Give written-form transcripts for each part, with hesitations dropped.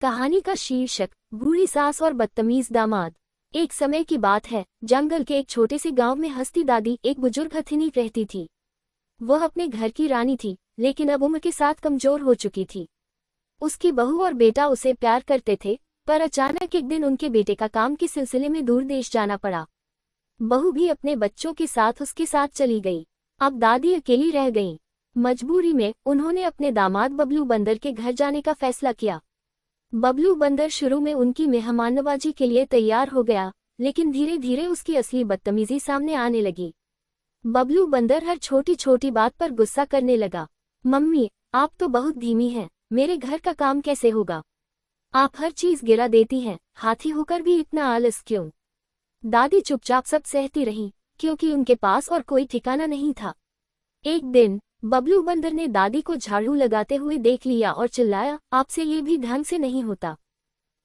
कहानी का शीर्षक बूढ़ी सास और बदतमीज दामाद। एक समय की बात है, जंगल के एक छोटे से गांव में हंसती दादी एक बुजुर्ग हथिनी रहती थी। वह अपने घर की रानी थी, लेकिन अब उम्र के साथ कमजोर हो चुकी थी। उसकी बहू और बेटा उसे प्यार करते थे, पर अचानक एक दिन उनके बेटे का काम के सिलसिले में दूर देश जाना पड़ा। बहू भी अपने बच्चों के साथ उसके साथ चली गई। अब दादी अकेली रह गई। मजबूरी में उन्होंने अपने दामाद बबलू बंदर के घर जाने का फैसला किया। बबलू बंदर शुरू में उनकी मेहमाननवाजी के लिए तैयार हो गया, लेकिन धीरे धीरे उसकी असली बदतमीजी सामने आने लगी। बबलू बंदर हर छोटी छोटी बात पर गुस्सा करने लगा। मम्मी, आप तो बहुत धीमी हैं, मेरे घर का काम कैसे होगा? आप हर चीज गिरा देती हैं, हाथी होकर भी इतना आलस क्यों? दादी चुपचाप सब सहती रही, क्योंकि उनके पास और कोई ठिकाना नहीं था। एक दिन बबलू बंदर ने दादी को झाड़ू लगाते हुए देख लिया और चिल्लाया, आपसे ये भी ढंग से नहीं होता।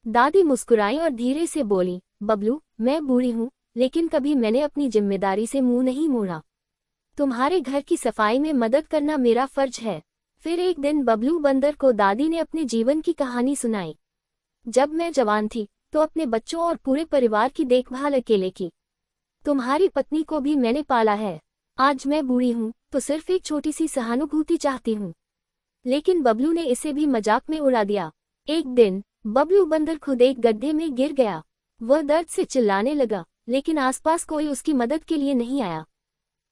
दादी मुस्कुराई और धीरे से बोली, बबलू, मैं बूढ़ी हूँ, लेकिन कभी मैंने अपनी जिम्मेदारी से मुंह नहीं मोड़ा। तुम्हारे घर की सफाई में मदद करना मेरा फर्ज है। फिर एक दिन बबलू बंदर को दादी ने अपने जीवन की कहानी सुनाई। जब मैं जवान थी तो अपने बच्चों और पूरे परिवार की देखभाल अकेले की। तुम्हारी पत्नी को भी मैंने पाला है। आज मैं बूढ़ी हूँ तो सिर्फ एक छोटी सी सहानुभूति चाहती हूँ। लेकिन बबलू ने इसे भी मजाक में उड़ा दिया। एक दिन बबलू बंदर खुद एक गड्ढे में गिर गया। वह दर्द से चिल्लाने लगा, लेकिन आसपास कोई उसकी मदद के लिए नहीं आया।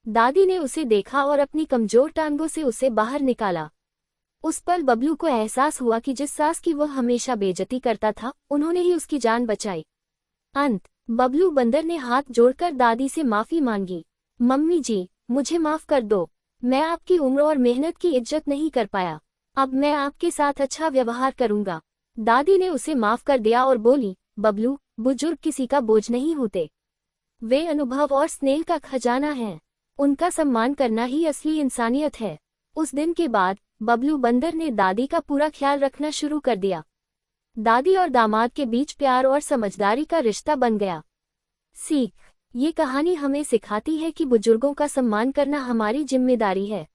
दादी ने उसे देखा और अपनी कमजोर टांगों से उसे बाहर निकाला। उस पल बबलू को एहसास हुआ कि जिस सास की वह हमेशा बेइज्जती करता था, उन्होंने ही उसकी जान बचाई। अंत बबलू बंदर ने हाथ जोड़कर दादी से माफी मांगी। मम्मी जी, मुझे माफ कर दो। मैं आपकी उम्र और मेहनत की इज्जत नहीं कर पाया। अब मैं आपके साथ अच्छा व्यवहार करूंगा। दादी ने उसे माफ कर दिया और बोली, बबलू, बुजुर्ग किसी का बोझ नहीं होते। वे अनुभव और स्नेह का खजाना हैं। उनका सम्मान करना ही असली इंसानियत है। उस दिन के बाद बबलू बंदर ने दादी का पूरा ख्याल रखना शुरू कर दिया। दादी और दामाद के बीच प्यार और समझदारी का रिश्ता बन गया। सीख, ये कहानी हमें सिखाती है कि बुजुर्गों का सम्मान करना हमारी जिम्मेदारी है।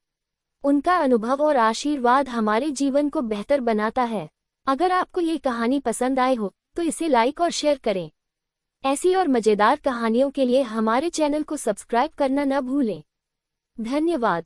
उनका अनुभव और आशीर्वाद हमारे जीवन को बेहतर बनाता है। अगर आपको ये कहानी पसंद आए हो तो इसे लाइक और शेयर करें। ऐसी और मजेदार कहानियों के लिए हमारे चैनल को सब्सक्राइब करना न भूलें। धन्यवाद।